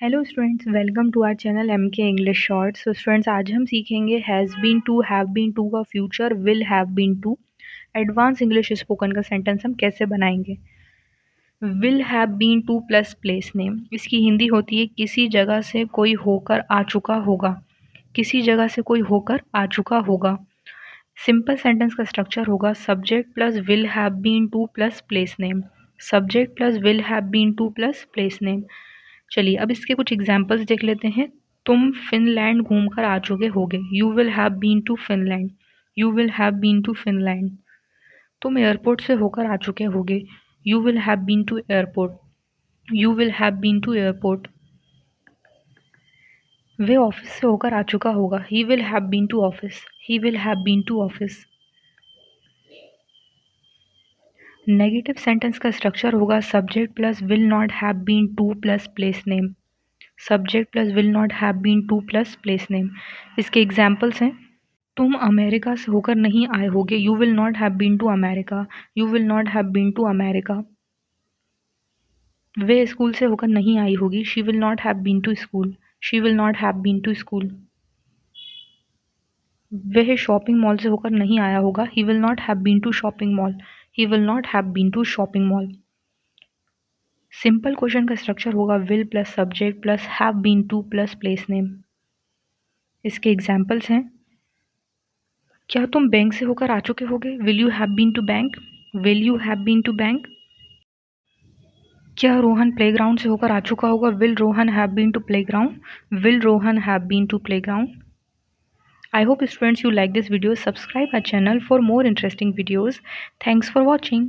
Hello students, welcome to our channel MK English shorts. So students, आज हम सीखेंगे has been to, have been to का future, will have been to. Advance English spoken का sentence हम कैसे बनाएंगे। Will have been to plus place name, इसकी हिंदी होती है किसी जगह से कोई होकर आ चुका होगा। किसी जगह से कोई होकर आ चुका होगा। सिंपल सेंटेंस का स्ट्रक्चर होगा subject plus will have been to plus place name. Subject plus will have been to plus place name. चलिए अब इसके कुछ एग्जाम्पल्स देख लेते हैं। तुम फिनलैंड घूमकर आ चुके होगे। You will have been to Finland. You will have been to Finland. तुम एयरपोर्ट से होकर आ चुके होगे। You will have been to airport. You will have been to airport. वे ऑफिस से होकर आ चुका होगा। He will have been to office. He will have been to office. Negative sentence का स्ट्रक्चर होगा subject plus will not have been to plus place name. Subject plus will not have been to plus place name. इसके examples हैं, तुम America से होकर नहीं आए होगे। You will not have been to America. You will not have been to America. वे school से होकर नहीं आई होगी। She will not have been to school. She will not have been to school. वह शॉपिंग मॉल से होकर नहीं आया होगा। He will not have been to shopping mall. He will not have been to shopping mall. Simple question का structure होगा will plus subject plus have been to plus place name. इसके examples हैं, क्या तुम बैंक से होकर आ चुके होगे। Will you have been to bank. Will you have been to bank. क्या रोहन प्लेग्राउंड से होकर आ चुका होगा। Will Rohan have been to playground. Will Rohan have been to playground. I hope students you like this video. Subscribe our channel for more interesting videos. Thanks for watching.